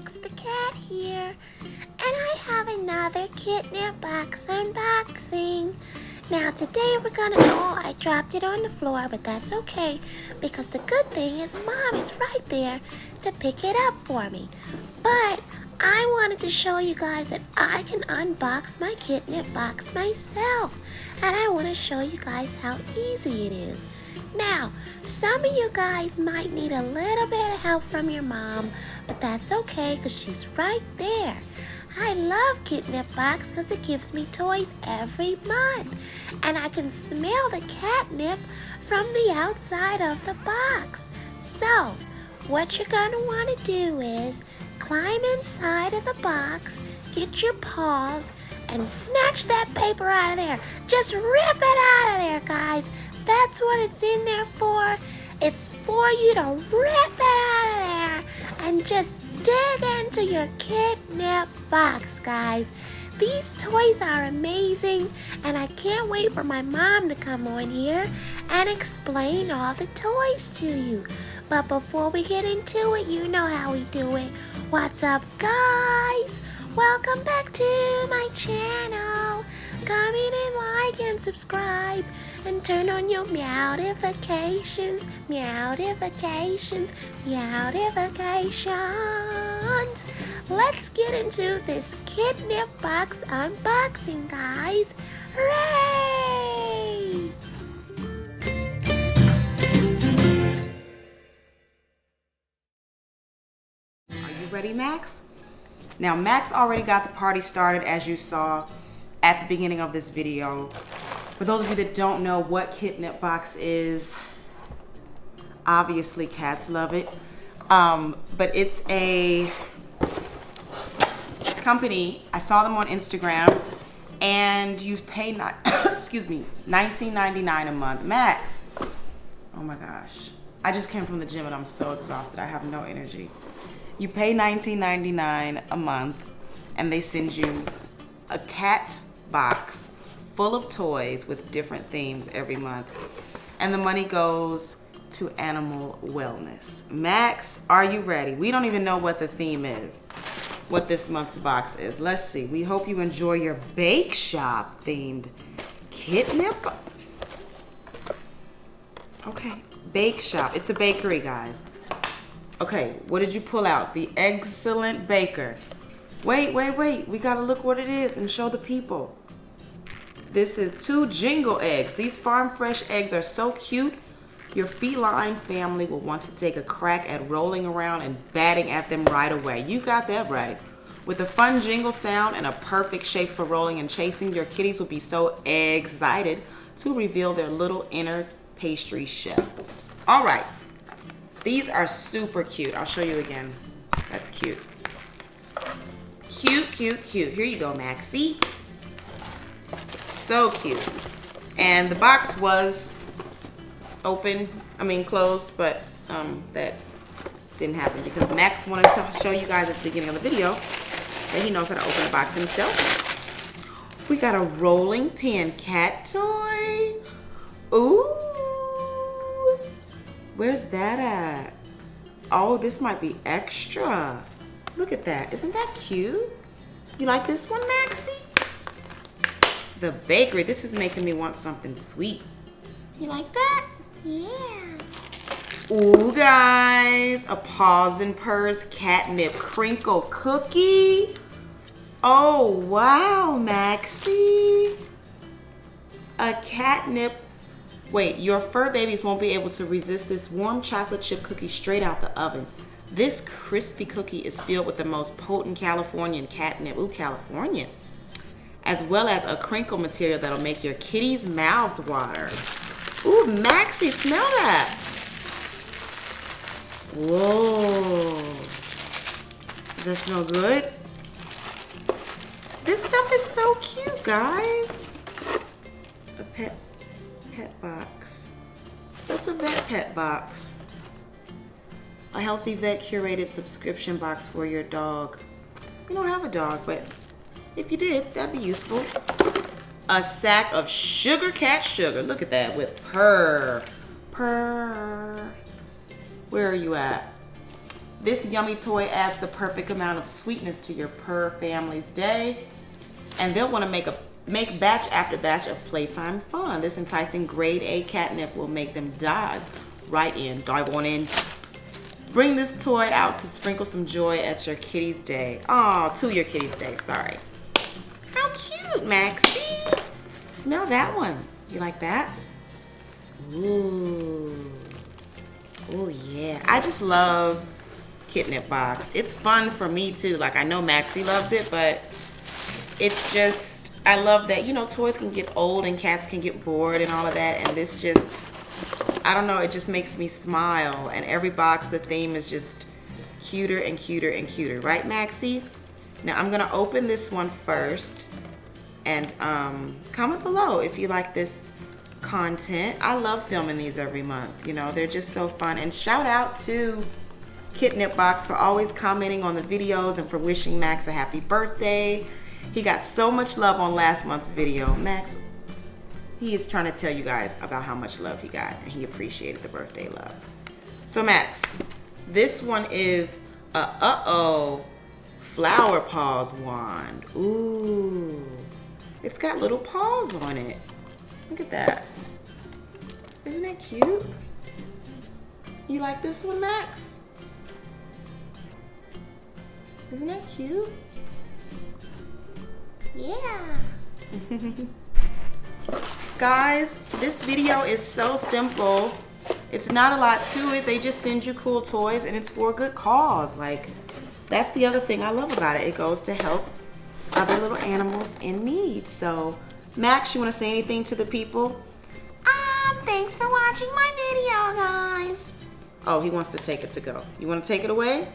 KitNipBox the cat here, and I have another KitNipBox unboxing. Now today we're gonna, oh, I dropped it on the floor, but that's okay, because the good thing is Mom is right there to pick it up for me. But I wanted to show you guys that I can unbox my KitNipBox myself, and I want to show you guys how easy it is. Now, some of you guys might need a little bit of help from your mom, but that's okay because she's right there. I love KitNipBox because it gives me toys every month, and I can smell the catnip from the outside of the box. So, what you're going to want to do is climb inside of the box, get your paws, and snatch that paper out of there. Just rip it out of there, guys. That's what it's in there for. It's for you to rip it out of there and just dig into your KitNipBox, guys. These toys are amazing, and I can't wait for my mom to come on here and explain all the toys to you. But before we get into it, you know how we do it. What's up, guys? Welcome back to my channel. Come in and like and subscribe and turn on your meow-ifications, meow-ifications, meow-ifications. Let's get into this KitNipBox unboxing, guys. Hooray! Are you ready, Max? Now, Max already got the party started, as you saw at the beginning of this video. For those of you that don't know what KitNipBox is, obviously cats love it. But it's a company. I saw them on Instagram, and you pay excuse me, $19.99 a month. Max, oh my gosh. I just came from the gym and I'm so exhausted. I have no energy. You pay $19.99 a month, and they send you a cat box full of toys with different themes every month, and the money goes to animal wellness. Max, are you ready? We don't even know what the theme is, what this month's box is. Let's see. We hope you enjoy your bake shop themed KitNip. Okay, bake shop. It's a bakery, guys. Okay, what did you pull out? The excellent baker. Wait. We gotta look what it is and show the people. This is 2 jingle eggs. These farm fresh eggs are so cute. Your feline family will want to take a crack at rolling around and batting at them right away. You got that right. With a fun jingle sound and a perfect shape for rolling and chasing, your kitties will be so excited to reveal their little inner pastry chef. All right. These are super cute. I'll show you again. That's cute. Cute. Here you go, Maxie. So cute. And the box was closed, but that didn't happen because Max wanted to show you guys at the beginning of the video that he knows how to open a box himself. We got a rolling pin cat toy. Ooh. Where's that at? Oh, this might be extra. Look at that. Isn't that cute? You like this one, Maxie? The bakery. This is making me want something sweet. You like that? Yeah. Ooh, guys. A Paws and Purrs catnip crinkle cookie. Oh, wow, Maxie. A catnip. Wait, your fur babies won't be able to resist this warm chocolate chip cookie straight out the oven. This crispy cookie is filled with the most potent Californian catnip. Ooh, Californian. As well as a crinkle material that'll make your kitties' mouths water. Ooh, Maxie, smell that. Whoa. Does that smell good? This stuff is so cute, guys. A pet box. What's a vet pet box? A healthy vet curated subscription box for your dog. You don't have a dog, but if you did, that'd be useful. A sack of sugar cat sugar. Look at that with purr. Where are you at? This yummy toy adds the perfect amount of sweetness to your purr family's day. And they'll want to make batch after batch of playtime fun. This enticing grade A catnip will make them dive on in. Bring this toy out to sprinkle some joy at your kitty's day. Oh, to your kitty's day, sorry. How cute, Maxie. Smell that one. You like that? Ooh. Oh yeah. I just love KitNipBox. It's fun for me too. Like, I know Maxie loves it, but it's just, I love that, you know, toys can get old and cats can get bored and all of that, and this just, I don't know, it just makes me smile. And every box, the theme is just cuter and cuter and cuter, right, Maxie? Now I'm gonna open this one first, and comment below if you like this content. I love filming these every month, you know, they're just so fun. And shout out to KitNipBox for always commenting on the videos and for wishing Max a happy birthday. He got so much love on last month's video. Max, he is trying to tell you guys about how much love he got, and he appreciated the birthday love. So Max, this one is a uh-oh flower paws wand. Ooh, it's got little paws on it. Look at that. Isn't that cute? You like this one, Max? Isn't that cute? Yeah. Guys, this video is so simple. It's not a lot to it. They just send you cool toys, and it's for a good cause. Like, that's the other thing I love about it. It goes to help other little animals in need. So, Max, you want to say anything to the people? Thanks for watching my video, guys. Oh, he wants to take it to go. You want to take it away?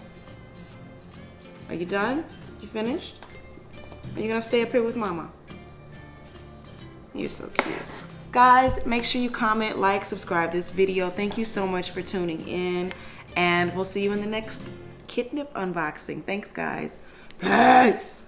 Are you done? You finished? Are you gonna stay up here with Mama? You're so cute. Guys, make sure you comment, like, subscribe this video. Thank you so much for tuning in, and we'll see you in the next KitNip unboxing. Thanks, guys. Peace.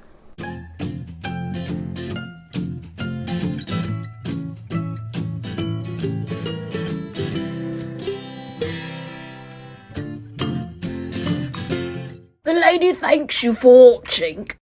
The lady thanks you for watching.